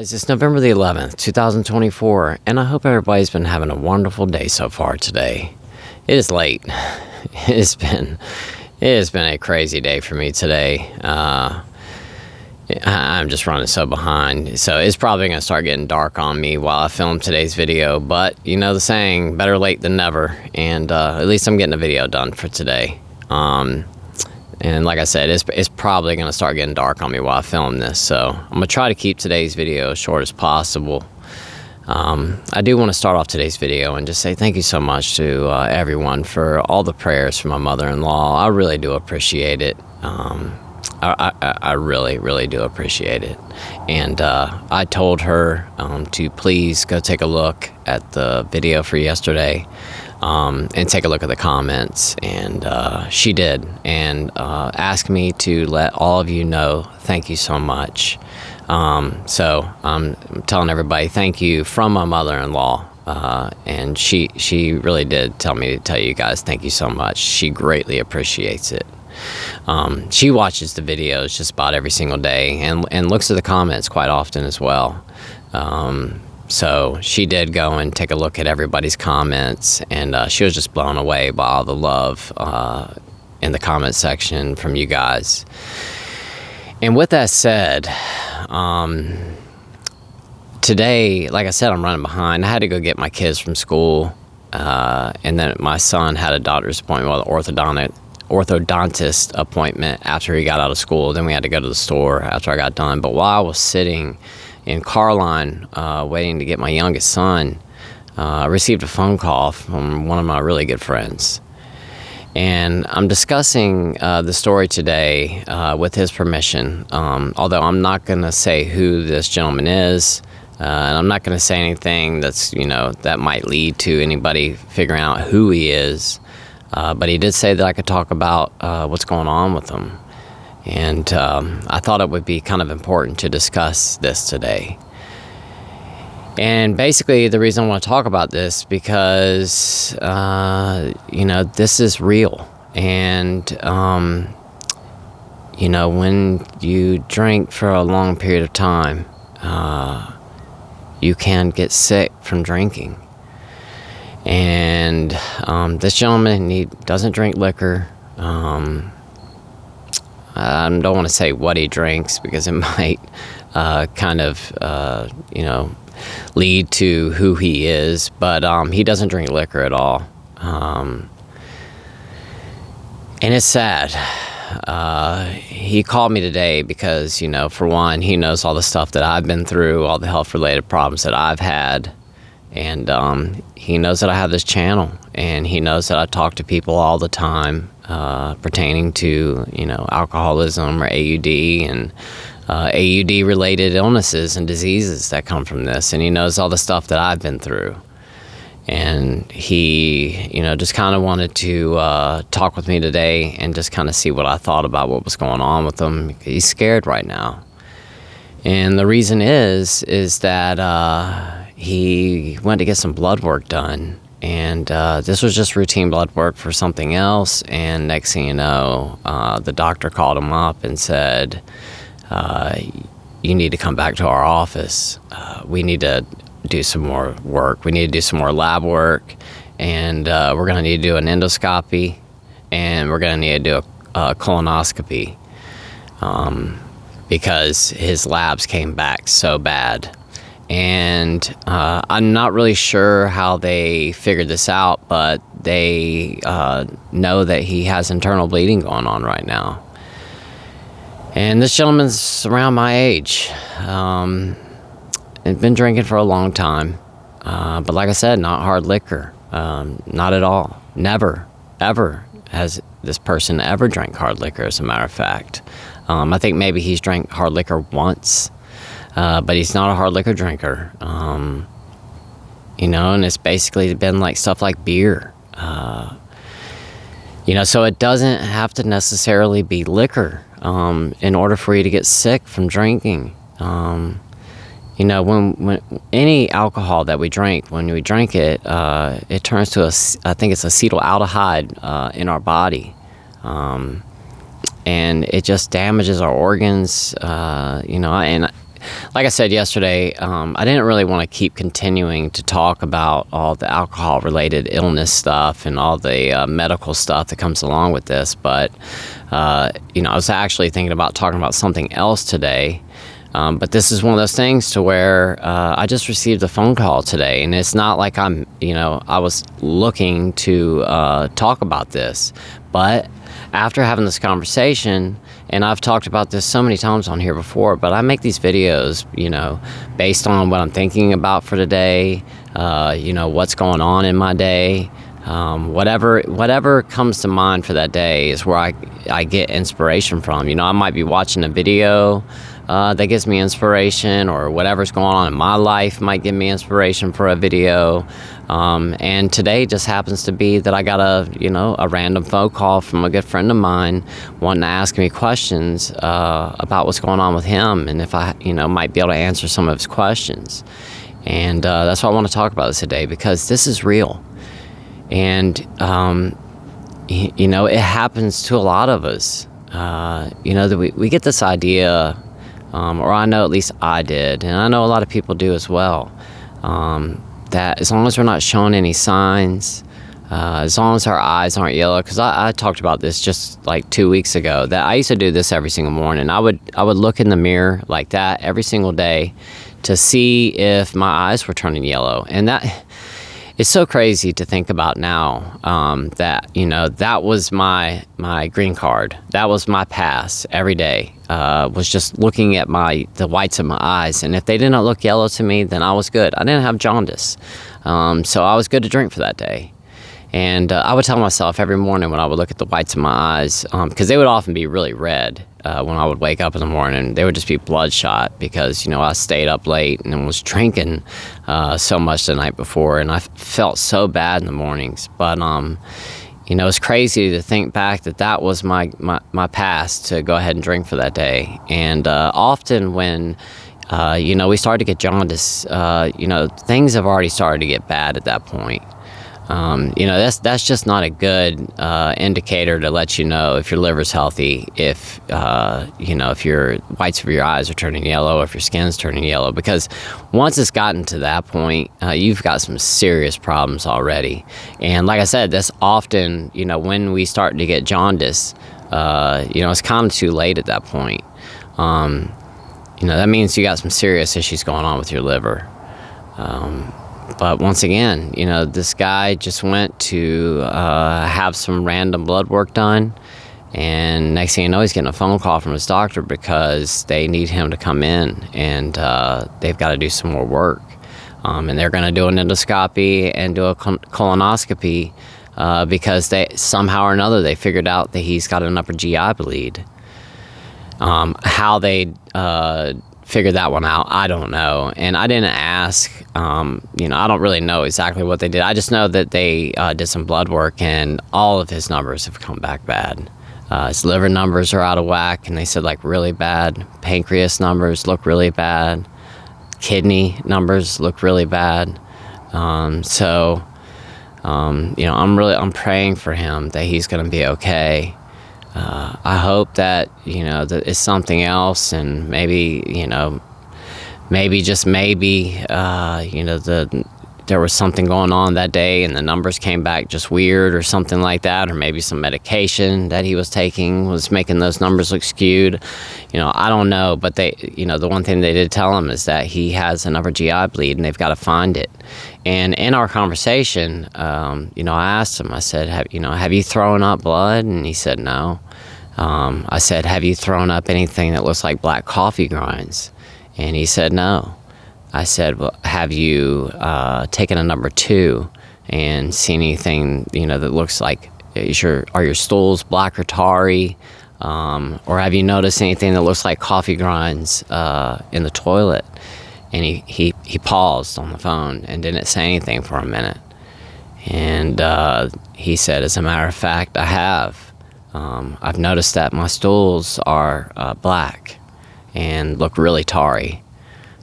Guys, it's November the 11th, 2024, and I hope everybody's been having a wonderful day so far today. It is late. It has been a crazy day for me today. I'm just running so behind, so it's probably going to start getting dark on me while I film today's video, but you know the saying, better late than never, and at least I'm getting a video done for today. And like I said, it's probably going to start getting dark on me while I film this, so I'm going to try to keep today's video as short as possible. I do want to start off today's video and just say thank you so much to everyone for all the prayers for my mother-in-law. I really do appreciate it. I really, really do appreciate it. And I told her to please go take a look at the video for yesterday and take a look at the comments. And she did, and asked me to let all of you know thank you so much. So I'm telling everybody thank you from my mother-in-law. And she really did tell me to tell you guys thank you so much. She greatly appreciates it. She watches the videos just about every single day and looks at the comments quite often as well. So she did go and take a look at everybody's comments, and she was just blown away by all the love in the comment section from you guys. And with that said, today, like I said, I'm running behind. I had to go get my kids from school, and then my son had a doctor's appointment, well, orthodontist appointment after he got out of school. Then we had to go to the store after I got done. But while I was sitting in car line waiting to get my youngest son, I received a phone call from one of my really good friends. And I'm discussing the story today with his permission, although I'm not going to say who this gentleman is, and I'm not going to say anything that's, that might lead to anybody figuring out who he is. But he did say that I could talk about what's going on with him. And I thought it would be kind of important to discuss this today. And basically the reason I want to talk about this because, this is real. And, when you drink for a long period of time, you can get sick from drinking. And this gentleman, he doesn't drink liquor. I don't want to say what he drinks because it might lead to who he is. But he doesn't drink liquor at all. And it's sad. He called me today because, for one, he knows all the stuff that I've been through, all the health-related problems that I've had. And he knows that I have this channel, and he knows that I talk to people all the time pertaining to, alcoholism or AUD and AUD-related illnesses and diseases that come from this. And he knows all the stuff that I've been through. And he, just kind of wanted to talk with me today and just kind of see what I thought about what was going on with him. He's scared right now. And the reason is that he went to get some blood work done, and this was just routine blood work for something else. And next thing you know, the doctor called him up and said, you need to come back to our office. We need to do some more work. We need to do some more lab work, and we're going to need to do an endoscopy, and we're going to need to do a colonoscopy because his labs came back so bad. And I'm not really sure how they figured this out, but they know that he has internal bleeding going on right now. And this gentleman's around my age. He's been drinking for a long time. But like I said, not hard liquor. Not at all. Never, ever has this person ever drank hard liquor, as a matter of fact. I think maybe he's drank hard liquor once. But he's not a hard liquor drinker, and it's basically been like stuff like beer, so it doesn't have to necessarily be liquor, in order for you to get sick from drinking. When any alcohol that we drink, when we drink it, it turns to I think it's acetaldehyde, in our body. And it just damages our organs, and like I said yesterday, I didn't really want to keep continuing to talk about all the alcohol-related illness stuff and all the medical stuff that comes along with this. But, I was actually thinking about talking about something else today. But this is one of those things to where I just received a phone call today, and it's not like I was looking to talk about this. But after having this conversation, and I've talked about this so many times on here before, but I make these videos, based on what I'm thinking about for the day, what's going on in my day. Whatever comes to mind for that day is where I get inspiration from. I might be watching a video that gives me inspiration, or whatever's going on in my life might give me inspiration for a video. And today just happens to be that I got a random phone call from a good friend of mine wanting to ask me questions about what's going on with him, and if I might be able to answer some of his questions. And that's why I want to talk about this today, because this is real. And it happens to a lot of us. That we get this idea, or I know at least I did, and I know a lot of people do as well, that as long as we're not showing any signs, as long as our eyes aren't yellow, because I talked about this just like 2 weeks ago, that I used to do this every single morning. I would look in the mirror like that every single day to see if my eyes were turning yellow. And that, it's so crazy to think about now, that was my green card. That was my pass every day, was just looking at the whites of my eyes. And if they didn't look yellow to me, then I was good. I didn't have jaundice. So I was good to drink for that day. And I would tell myself every morning when I would look at the whites of my eyes, because they would often be really red when I would wake up in the morning. They would just be bloodshot because, I stayed up late and was drinking so much the night before. And I felt so bad in the mornings. But, it's crazy to think back that was my pass to go ahead and drink for that day. And often when, we started to get jaundice, things have already started to get bad at that point. That's just not a good indicator to let you know if your liver's healthy, if your whites of your eyes are turning yellow, if your skin's turning yellow, because once it's gotten to that point, you've got some serious problems already. And like I said, that's often, when we start to get jaundice, it's kind of too late at that point. That means you got some serious issues going on with your liver. But once again, this guy just went to have some random blood work done, and next thing you know, he's getting a phone call from his doctor because they need him to come in, and they've got to do some more work. And they're going to do an endoscopy and do a colonoscopy because they somehow or another they figured out that he's got an upper GI bleed. How they figured that one out, I don't know, and I didn't ask. I don't really know exactly what they did. I just know that they did some blood work, and all of his numbers have come back bad. His liver numbers are out of whack, and they said like really bad. Pancreas numbers look really bad. Kidney numbers look really bad. I'm praying for him that he's going to be okay. I hope that, that it's something else, and maybe there was something going on that day and the numbers came back just weird or something like that, or maybe some medication that he was taking was making those numbers look skewed. I don't know, but they, the one thing they did tell him is that he has an upper GI bleed and they've got to find it. And in our conversation, I asked him, I said, have you thrown up blood? And he said, no. I said, have you thrown up anything that looks like black coffee grinds? And he said, no. I said, well, have you taken a number 2 and seen anything, that looks like, are your stools black or tarry? Or have you noticed anything that looks like coffee grinds in the toilet? And he paused on the phone and didn't say anything for a minute. And he said, as a matter of fact, I have. I've noticed that my stools are black and look really tarry.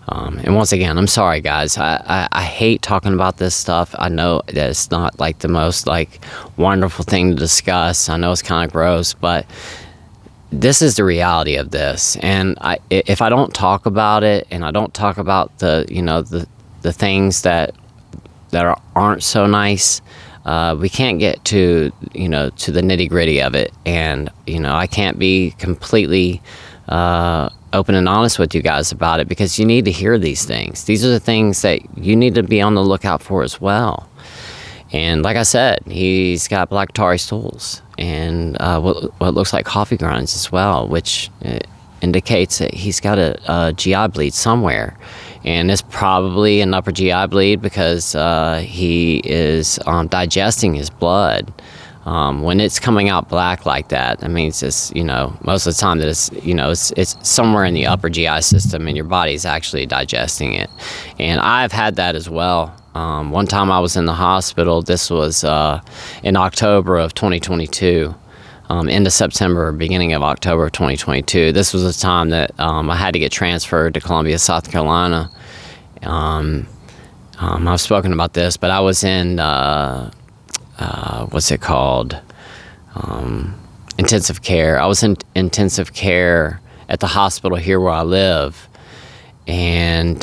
And once again, I'm sorry, guys. I hate talking about this stuff. I know that it's not like the most wonderful thing to discuss. I know it's kind of gross, but this is the reality of this. And if I don't talk about it, and I don't talk about the things that aren't so nice, we can't get to the nitty gritty of it. And I can't be completely open and honest with you guys about it, because you need to hear these things. These are the things that you need to be on the lookout for as well. And like I said, he's got black tarry stools and what looks like coffee grinds as well, which indicates that he's got a GI bleed somewhere. And it's probably an upper GI bleed, because he is digesting his blood. When it's coming out black like that means it's, most of the time that it's somewhere in the upper GI system, and your body's actually digesting it. And I've had that as well. One time I was in the hospital. This was in October of 2022, end of September, beginning of October of 2022. This was the time that I had to get transferred to Columbia, South Carolina. I've spoken about this, but I was in what's it called? Intensive care. I was in intensive care at the hospital here where I live. And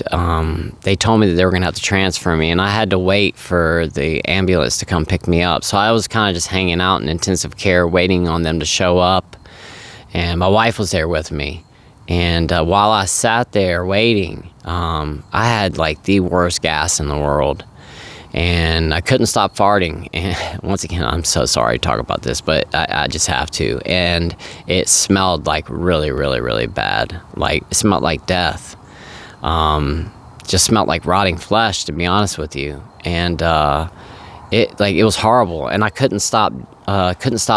they told me that they were going to have to transfer me, and I had to wait for the ambulance to come pick me up. So I was kind of just hanging out in intensive care, waiting on them to show up. And my wife was there with me. And while I sat there waiting, I had like the worst gas in the world. And I couldn't stop farting. And once again, I'm so sorry to talk about this, but I just have to. And it smelled like really, really, really bad. Like, it smelled like death. Just smelled like rotting flesh, to be honest with you. And it was horrible, and I couldn't stop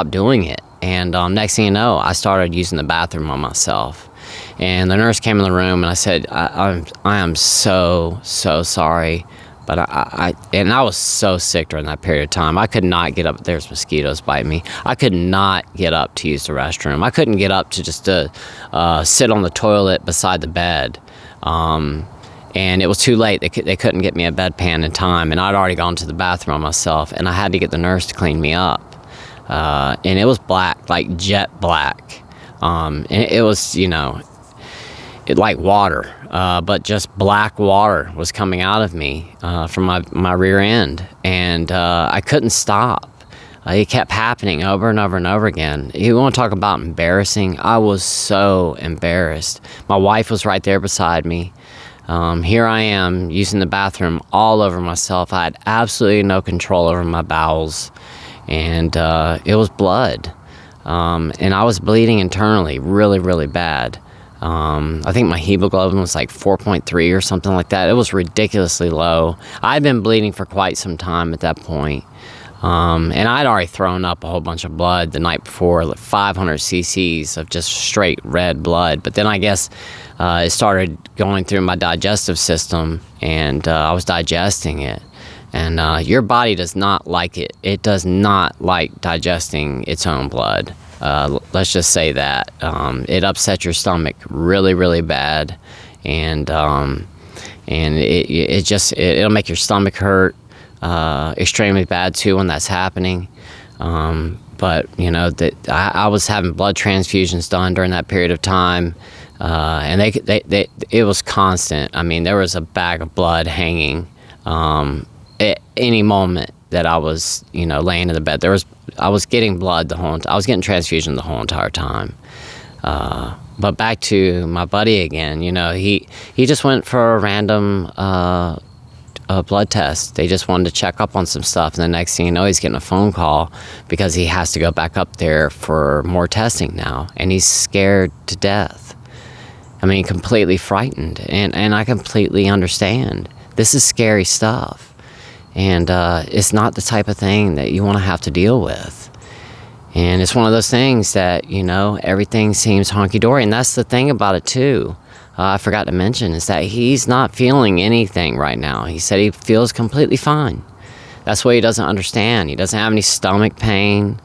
doing it. And next thing you know, I started using the bathroom on myself. And the nurse came in the room, and I said, I am so sorry, but I was so sick during that period of time. I could not get up. There's mosquitoes biting me. I could not get up to use the restroom. I couldn't get up to just sit on the toilet beside the bed. And it was too late. They couldn't get me a bedpan in time, and I'd already gone to the bathroom myself, and I had to get the nurse to clean me up. And it was black, like jet black. And it was, like water, but just black water was coming out of me from my rear end, and I couldn't stop. It kept happening over and over and over again. You want to talk about embarrassing? I was so embarrassed. My wife was right there beside me. Here I am using the bathroom all over myself. I had absolutely no control over my bowels, and it was blood. And I was bleeding internally really, really bad. I think my hemoglobin was like 4.3 or something like that. It was ridiculously low. I'd been bleeding for quite some time at that point. And I'd already thrown up a whole bunch of blood the night before, like 500 cc's of just straight red blood. But then I guess it started going through my digestive system, and I was digesting it. And your body does not like it. It does not like digesting its own blood. Let's just say that. It upsets your stomach really, really bad. And it'll make your stomach hurt. Extremely bad too when that's happening. But I was having blood transfusions done during that period of time, and it was constant. I mean, there was a bag of blood hanging at any moment that I was laying in the bed. I was getting blood I was getting transfusion the whole entire time. But back to my buddy again. He just went for a random blood test. They just wanted to check up on some stuff, and the next thing you know, he's getting a phone call because he has to go back up there for more testing now, and he's scared to death. I mean, completely frightened, and I completely understand. This is scary stuff, and it's not the type of thing that you want to have to deal with. And it's one of those things that, everything seems hunky-dory, and that's the thing about it too. I forgot to mention is that he's not feeling anything right now. He said he feels completely fine. That's what he doesn't understand. He doesn't have any stomach pain.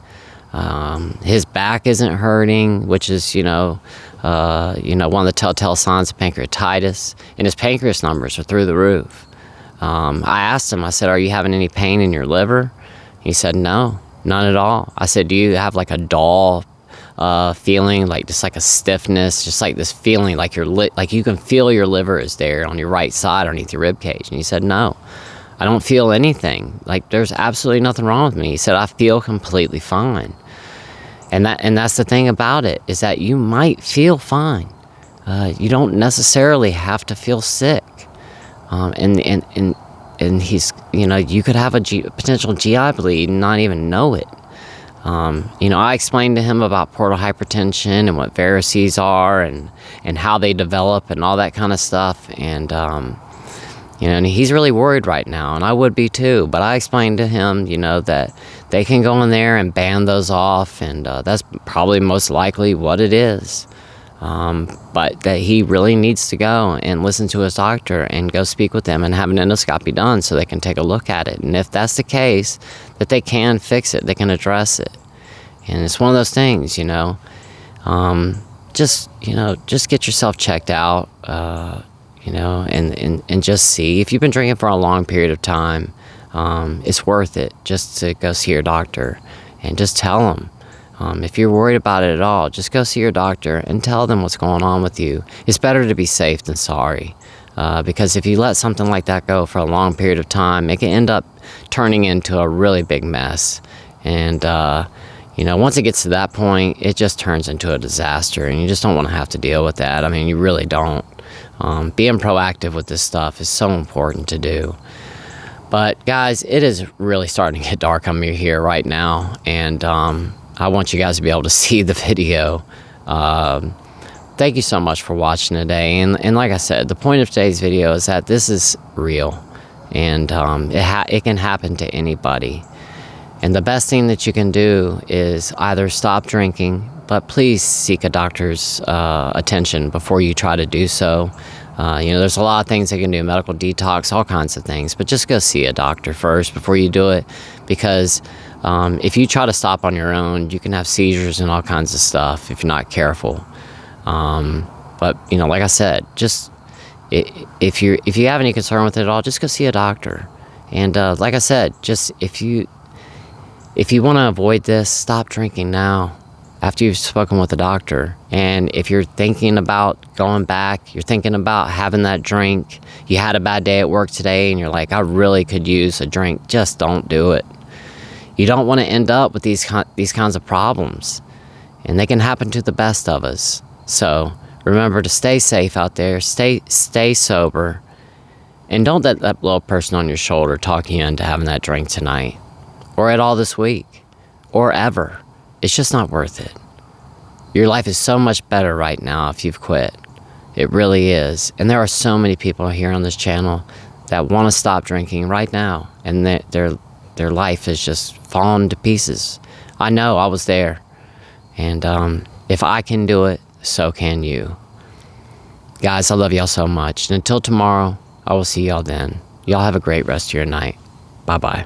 His back isn't hurting, which is, one of the telltale signs of pancreatitis. And his pancreas numbers are through the roof. I asked him, I said, are you having any pain in your liver? He said, no, none at all. I said, do you have like a dull feeling, like just like a stiffness, just like this feeling like like you can feel your liver is there on your right side underneath your rib cage. And he said, no, I don't feel anything. Like, there's absolutely nothing wrong with me. He said, I feel completely fine. And that's the thing about it, is that you might feel fine. You don't necessarily have to feel sick. And he's, you could have a potential GI bleed and not even know it. I explained to him about portal hypertension and what varices are and how they develop and all that kind of stuff. And, and he's really worried right now, and I would be too. But I explained to him, that they can go in there and ban those off, and that's probably most likely what it is. But that he really needs to go and listen to his doctor and go speak with them and have an endoscopy done so they can take a look at it. And if that's the case, that they can fix it, they can address it. And it's one of those things, just get yourself checked out, and just see. If you've been drinking for a long period of time, it's worth it just to go see your doctor and just tell them. If you're worried about it at all, just go see your doctor and tell them what's going on with you. It's better to be safe than sorry, because if you let something like that go for a long period of time, it can end up turning into a really big mess. And, once it gets to that point, it just turns into a disaster, and you just don't want to have to deal with that. I mean, you really don't. Being proactive with this stuff is so important to do. But, guys, it is really starting to get dark on me here right now, and I want you guys to be able to see the video. Thank you so much for watching today. And like I said, the point of today's video is that this is real. And it can happen to anybody. And the best thing that you can do is either stop drinking, but please seek a doctor's attention before you try to do so. There's a lot of things they can do, medical detox, all kinds of things. But just go see a doctor first before you do it, because if you try to stop on your own, you can have seizures and all kinds of stuff if you're not careful. But like I said, just if you have any concern with it at all, just go see a doctor. And like I said, just if you want to avoid this, stop drinking now after you've spoken with a doctor. And if you're thinking about going back, you're thinking about having that drink, you had a bad day at work today and you're like, I really could use a drink, just don't do it. You don't want to end up with these kinds of problems, and they can happen to the best of us. So remember to stay safe out there, stay sober, and don't let that little person on your shoulder talk you into having that drink tonight, or at all this week, or ever. It's just not worth it. Your life is so much better right now if you've quit. It really is. And there are so many people here on this channel that want to stop drinking right now, and their life is just falling to pieces. I know, I was there. And if I can do it, so can you. Guys, I love y'all so much. And until tomorrow, I will see y'all then. Y'all have a great rest of your night. Bye-bye.